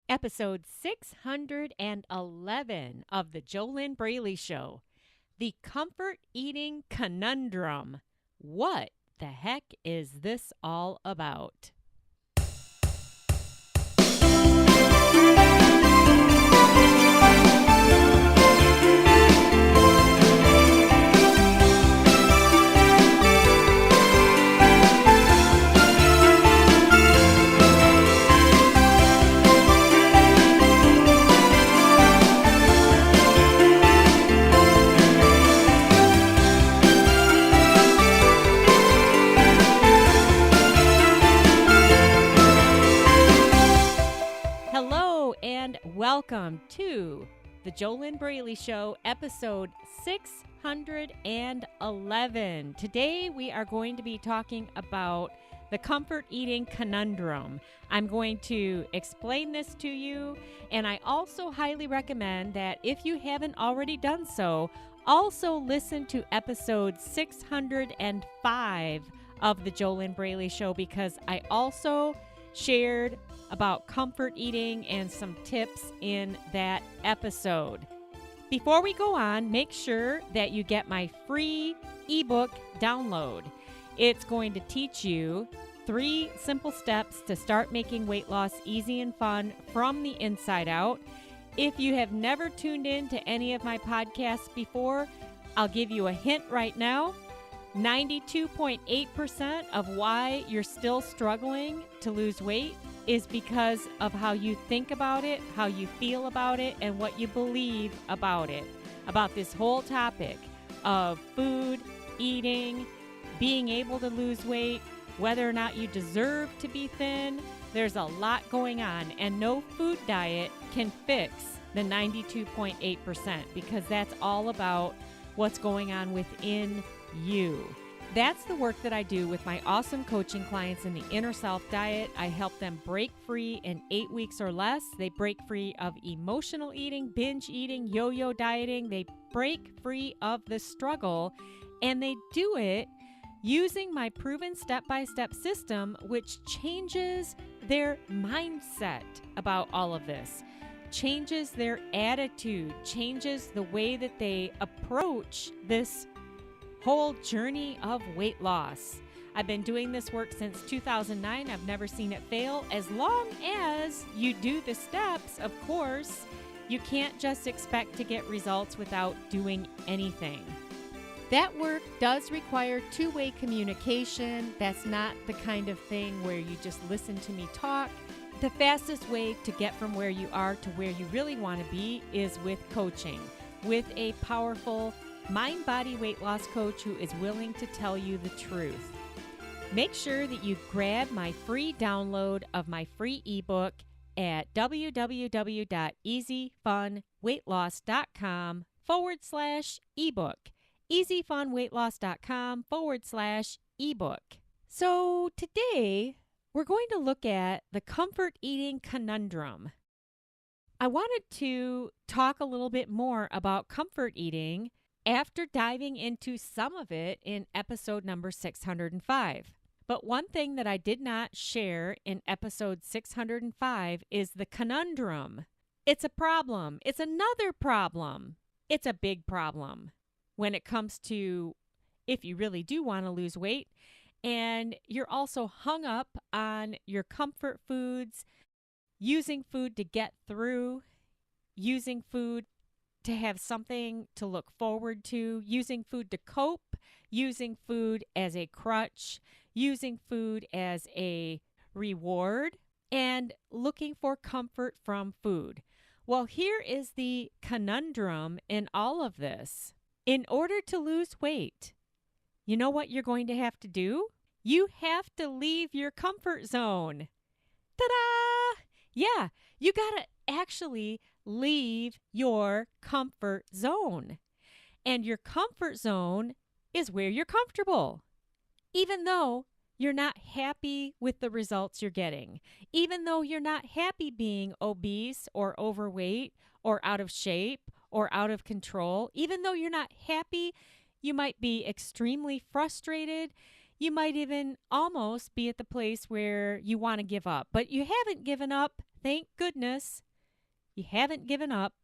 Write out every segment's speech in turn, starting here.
Episode 611 of the JoLynn Braley Show, The Comfort Eating Conundrum. What the heck is this all about? Hello and welcome to the JoLynn Braley Show, episode 611. Today we are going to be talking about the comfort eating conundrum. I'm going to explain this to you, and I also highly recommend that if you haven't already done so, also listen to episode 605 of the JoLynn Braley Show, because I also shared about comfort eating and some tips in that episode. Before we go on, make sure that you get my free ebook download. It's going to teach you 3 simple steps to start making weight loss easy and fun from the inside out. If you have never tuned in to any of my podcasts before, I'll give you a hint right now. 92.8% of why you're still struggling to lose weight is because of how you think about it, how you feel about it, and what you believe about it, about this whole topic of food, eating, being able to lose weight, whether or not you deserve to be thin. There's a lot going on, and no food diet can fix the 92.8%, because that's all about what's going on within you. That's the work that I do with my awesome coaching clients in the Inner Self Diet. I help them break free in 8 weeks or less. They break free of emotional eating, binge eating, yo-yo dieting. They break free of the struggle, and they do it using my proven step-by-step system, which changes their mindset about all of this, changes their attitude, changes the way that they approach this whole journey of weight loss. I've been doing this work since 2009. I've never seen it fail. As long as you do the steps, of course, you can't just expect to get results without doing anything. That work does require two-way communication. That's not the kind of thing where you just listen to me talk. The fastest way to get from where you are to where you really want to be is with coaching, with a powerful mind-body weight loss coach who is willing to tell you the truth. Make sure that you grab my free download of my free ebook at www.easyfunweightloss.com/ebook. easyfunweightloss.com/ebook. So today we're going to look at the comfort eating conundrum. I wanted to talk a little bit more about comfort eating after diving into some of it in episode number 605. But one thing that I did not share in episode 605 is the conundrum. It's a problem. It's another problem. It's a big problem when it comes to if you really do want to lose weight and you're also hung up on your comfort foods, using food to get through, using food to have something to look forward to, using food to cope, using food as a crutch, using food as a reward, and looking for comfort from food. Well, here is the conundrum in all of this. In order to lose weight, you know what you're going to have to do? You have to leave your comfort zone. Ta-da! Yeah, you got to actually leave your comfort zone. And your comfort zone is where you're comfortable. Even though you're not happy with the results you're getting, even though you're not happy being obese or overweight or out of shape or out of control, even though you're not happy, you might be extremely frustrated. You might even almost be at the place where you want to give up, but you haven't given up. thank goodness you haven't given up.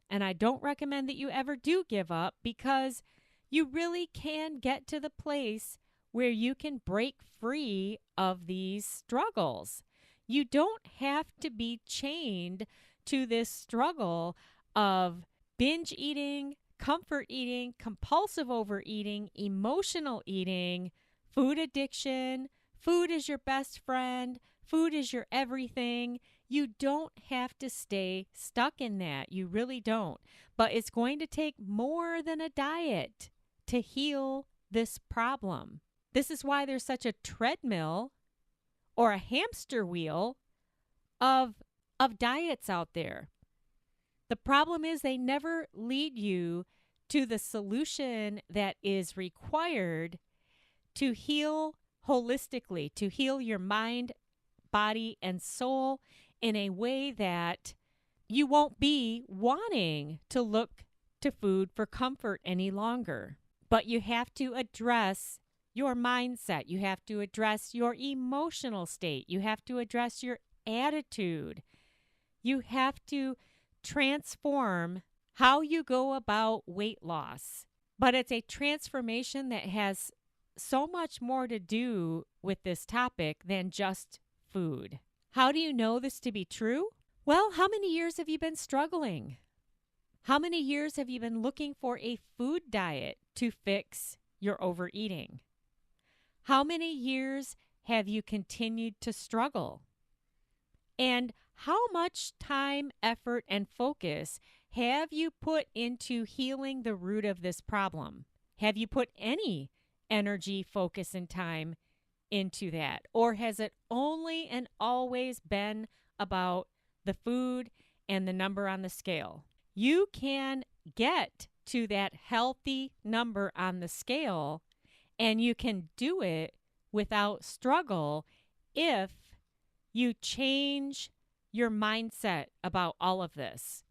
And I don't recommend that you ever do give up, because you really can get to the place where you can break free of these struggles. You don't have to be chained to this struggle of binge eating, comfort eating, compulsive overeating, emotional eating, food addiction. Food is your best friend. Food is your everything. You don't have to stay stuck in that. You really don't. But it's going to take more than a diet to heal this problem. This is why there's such a treadmill or a hamster wheel of diets out there. The problem is they never lead you to the solution that is required to heal holistically, to heal your mind, body, and soul in a way that you won't be wanting to look to food for comfort any longer. But you have to address your mindset. You have to address your emotional state. You have to address your attitude. You have to transform how you go about weight loss. But it's a transformation that has so much more to do with this topic than just food. How do you know this to be true? Well, how many years have you been struggling? How many years have you been looking for a food diet to fix your overeating? How many years have you continued to struggle? And how much time, effort, and focus have you put into healing the root of this problem? Have you put any energy, focus, and time into that? Or has it only and always been about the food and the number on the scale? You can get to that healthy number on the scale, and you can do it without struggle if you change your mindset about all of this.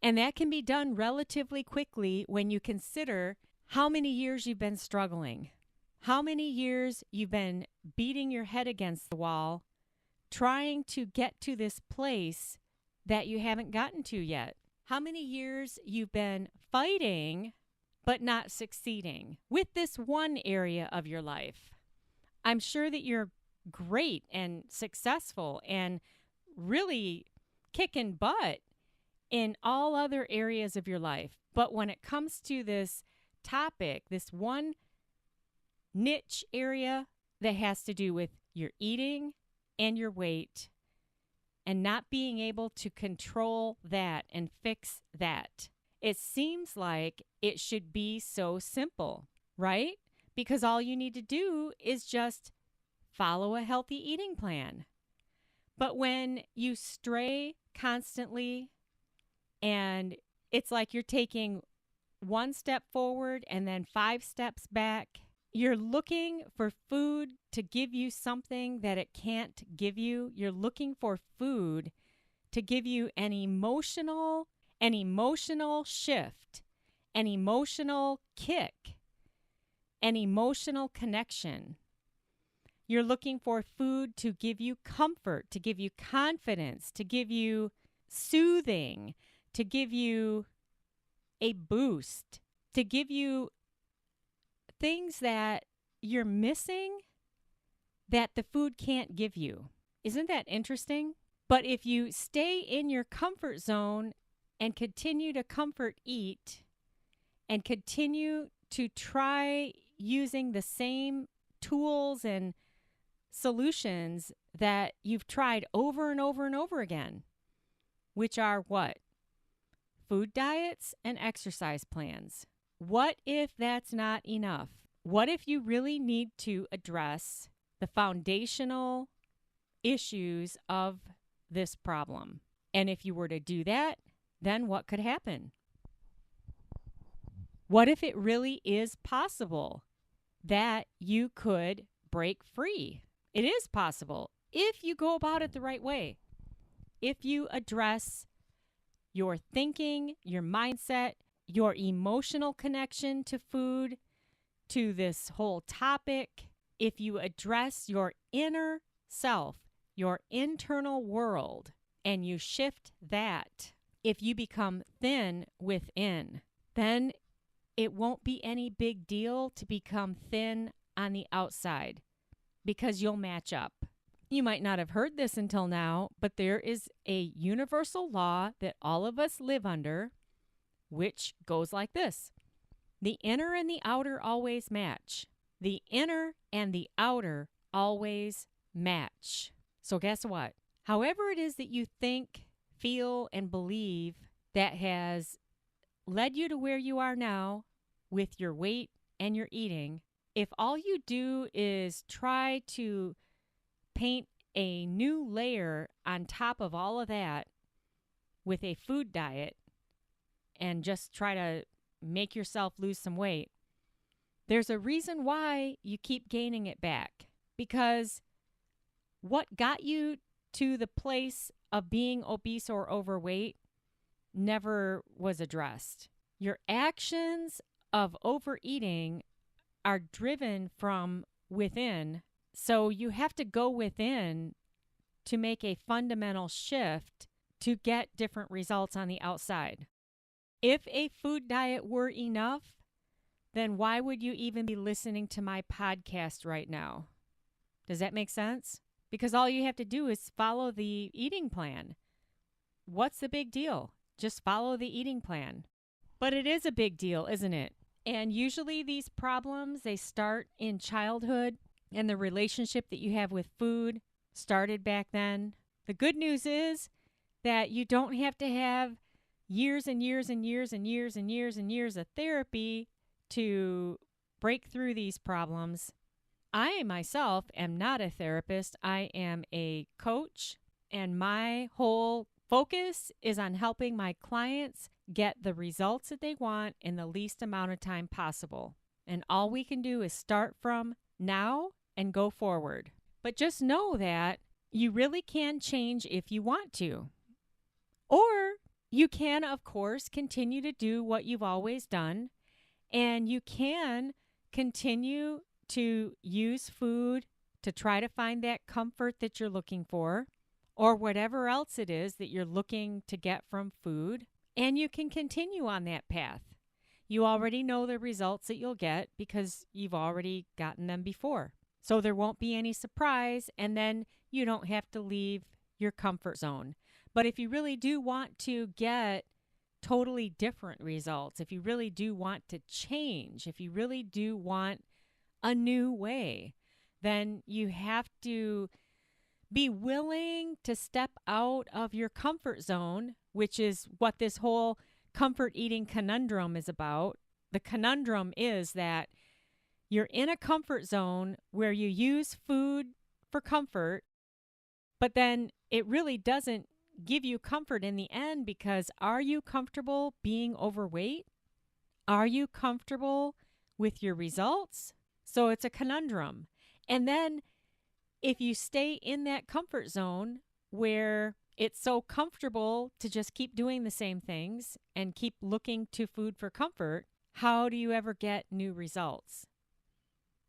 And that can be done relatively quickly when you consider how many years you've been struggling, how many years you've been beating your head against the wall, trying to get to this place that you haven't gotten to yet. How many years you've been fighting but not succeeding with this one area of your life. I'm sure that you're great and successful and really kicking butt in all other areas of your life. But when it comes to this topic, this one niche area that has to do with your eating and your weight and not being able to control that and fix that, it seems like it should be so simple, right? Because all you need to do is just follow a healthy eating plan. But when you stray constantly and it's like you're taking one step forward and then 5 steps back, you're looking for food to give you something that it can't give you. You're looking for food to give you an emotional shift, an emotional kick, an emotional connection. You're looking for food to give you comfort, to give you confidence, to give you soothing, to give you a boost, to give you things that you're missing that the food can't give you. Isn't that interesting? But if you stay in your comfort zone and continue to comfort eat and continue to try using the same tools and solutions that you've tried over and over and over again, which are what? Food diets and exercise plans. What if that's not enough? What if you really need to address the foundational issues of this problem? And if you were to do that, then what could happen? What if it really is possible that you could break free? It is possible if you go about it the right way. If you address your thinking, your mindset, your emotional connection to food, to this whole topic, if you address your inner self, your internal world, and you shift that, if you become thin within, then it won't be any big deal to become thin on the outside because you'll match up. You might not have heard this until now, but there is a universal law that all of us live under, which goes like this. The inner and the outer always match. The inner and the outer always match. So guess what? However it is that you think, feel, and believe that has led you to where you are now with your weight and your eating, if all you do is try to paint a new layer on top of all of that with a food diet and just try to make yourself lose some weight, there's a reason why you keep gaining it back. Because what got you to the place of being obese or overweight never was addressed. Your actions of overeating are driven from within. So you have to go within to make a fundamental shift to get different results on the outside. If a food diet were enough, then why would you even be listening to my podcast right now? Does that make sense? Because all you have to do is follow the eating plan. What's the big deal? Just follow the eating plan. But it is a big deal, isn't it? And usually these problems, they start in childhood, and the relationship that you have with food started back then. The good news is that you don't have to have years and years and years and years and years and years of therapy to break through these problems. I myself am not a therapist. I am a coach, and my whole focus is on helping my clients get the results that they want in the least amount of time possible. And all we can do is start from now and go forward. But just know that you really can change if you want to. Or you can, of course, continue to do what you've always done, and you can continue to use food to try to find that comfort that you're looking for, or whatever else it is that you're looking to get from food, and you can continue on that path. You already know the results that you'll get because you've already gotten them before. So there won't be any surprise, and then you don't have to leave your comfort zone. But if you really do want to get totally different results, if you really do want to change, if you really do want a new way, then you have to be willing to step out of your comfort zone, which is what this whole comfort eating conundrum is about. The conundrum is that you're in a comfort zone where you use food for comfort, but then it really doesn't give you comfort in the end, because are you comfortable being overweight? Are you comfortable with your results? So it's a conundrum. And then if you stay in that comfort zone where it's so comfortable to just keep doing the same things and keep looking to food for comfort, how do you ever get new results?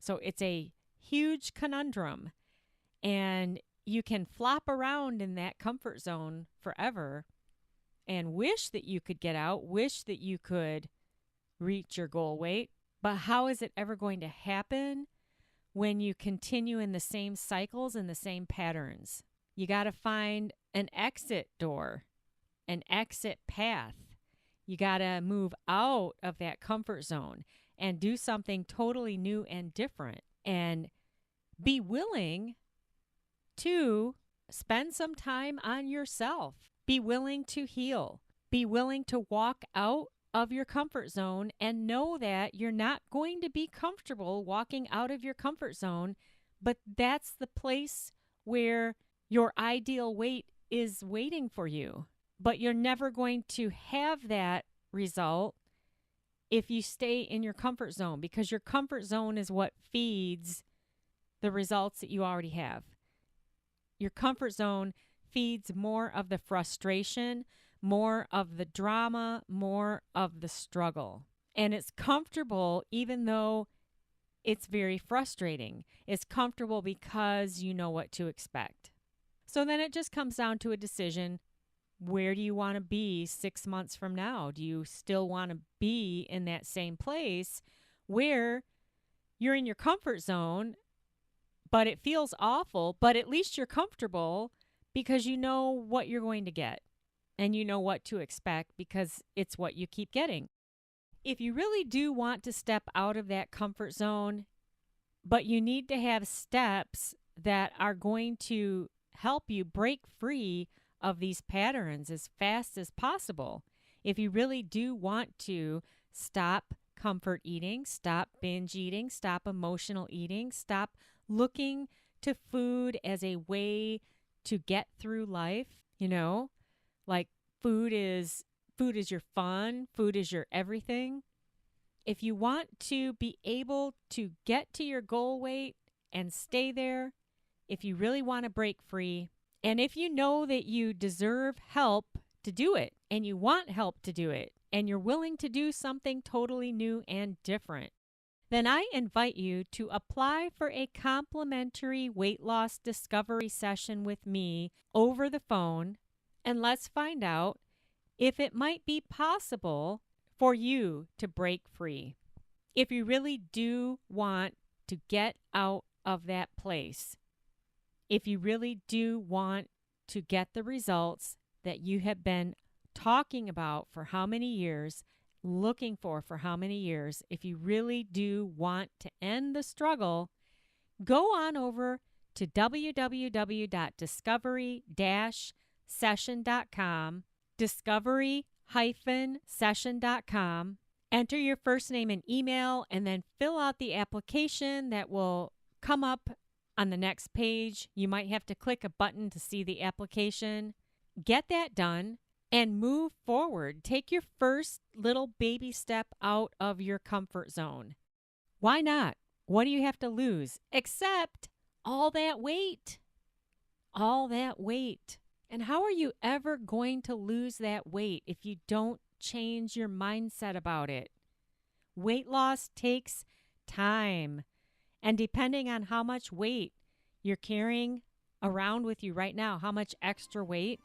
So it's a huge conundrum, and you can flop around in that comfort zone forever and wish that you could get out, wish that you could reach your goal weight. But how is it ever going to happen when you continue in the same cycles and the same patterns? You got to find an exit door, an exit path. You got to move out of that comfort zone and do something totally new and different, and be willing to spend some time on yourself. Be willing to heal. Be willing to walk out of your comfort zone and know that you're not going to be comfortable walking out of your comfort zone, but that's the place where your ideal weight is waiting for you. But you're never going to have that result if you stay in your comfort zone, because your comfort zone is what feeds the results that you already have. Your comfort zone feeds more of the frustration, more of the drama, more of the struggle. And it's comfortable even though it's very frustrating. It's comfortable because you know what to expect. So then it just comes down to a decision. where do you want to be 6 months from now? Do you still want to be in that same place where you're in your comfort zone, but it feels awful, but at least you're comfortable because you know what you're going to get and you know what to expect because it's what you keep getting. If you really do want to step out of that comfort zone, but you need to have steps that are going to help you break free of these patterns as fast as possible. If you really do want to stop comfort eating, stop binge eating, stop emotional eating, stop looking to food as a way to get through life, like food is your fun, food is your everything. If you want to be able to get to your goal weight and stay there, if you really want to break free, and if you know that you deserve help to do it, and you want help to do it, and you're willing to do something totally new and different, then I invite you to apply for a complimentary weight loss discovery session with me over the phone, and let's find out if it might be possible for you to break free. If you really do want to get out of that place, if you really do want to get the results that you have been talking about for how many years, looking for how many years, if you really do want to end the struggle, go on over to www.discovery-session.com, discovery-session.com, enter your first name and email, and then fill out the application that will come up on the next page. You might have to click a button to see the application. Get that done and move forward. Take your first little baby step out of your comfort zone. Why not? What do you have to lose except all that weight? All that weight. And how are you ever going to lose that weight if you don't change your mindset about it? Weight loss takes time. And depending on how much weight you're carrying around with you right now, how much extra weight,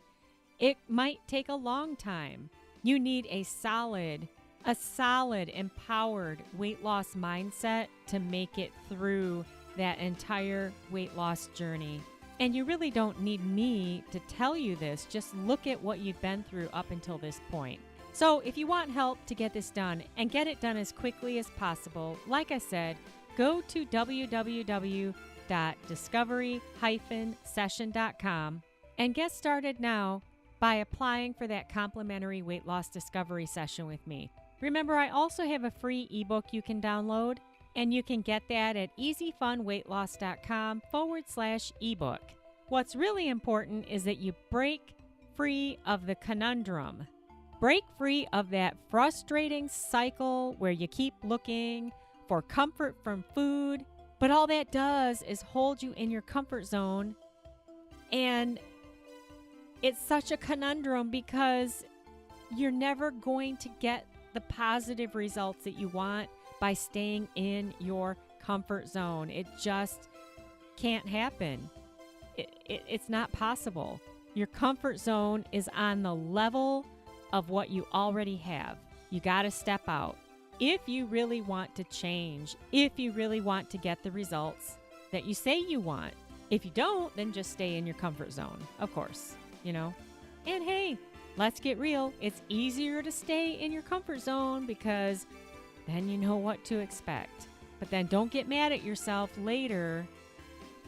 it might take a long time. You need a solid, empowered weight loss mindset to make it through that entire weight loss journey. And you really don't need me to tell you this. Just look at what you've been through up until this point. So if you want help to get this done and get it done as quickly as possible, like I said, go to www.discovery-session.com and get started now by applying for that complimentary weight loss discovery session with me. Remember, I also have a free ebook you can download, and you can get that at easyfunweightloss.com/ebook. What's really important is that you break free of the conundrum. Break free of that frustrating cycle where you keep looking for comfort from food, but all that does is hold you in your comfort zone. And it's such a conundrum because you're never going to get the positive results that you want by staying in your comfort zone. It just can't happen. It's not possible. Your comfort zone is on the level of what you already have. You got to step out. If you really want to change, if you really want to get the results that you say you want. If you don't, then just stay in your comfort zone, of course, And hey, let's get real. It's easier to stay in your comfort zone because then you know what to expect. But then don't get mad at yourself later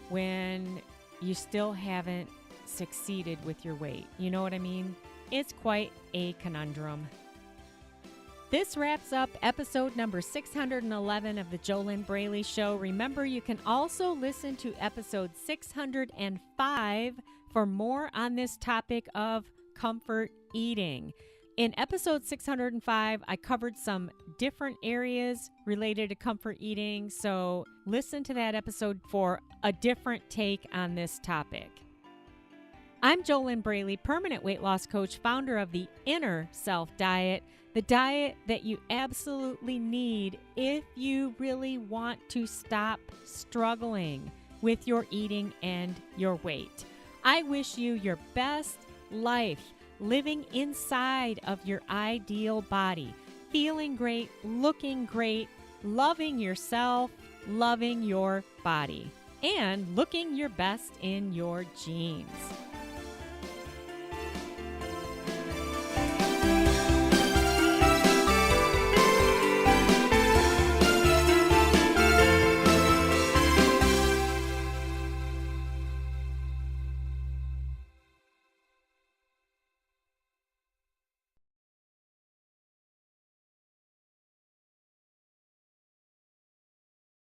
when you still haven't succeeded with your weight. You know what I mean? It's quite a conundrum. This wraps up episode number 611 of the JoLynn Braley Show. Remember, you can also listen to episode 605 for more on this topic of comfort eating. In episode 605, I covered some different areas related to comfort eating, so listen to that episode for a different take on this topic. I'm JoLynn Braley, permanent weight loss coach, founder of the Inner Self Diet, the diet that you absolutely need if you really want to stop struggling with your eating and your weight. I wish you your best life, living inside of your ideal body, feeling great, looking great, loving yourself, loving your body, and looking your best in your jeans.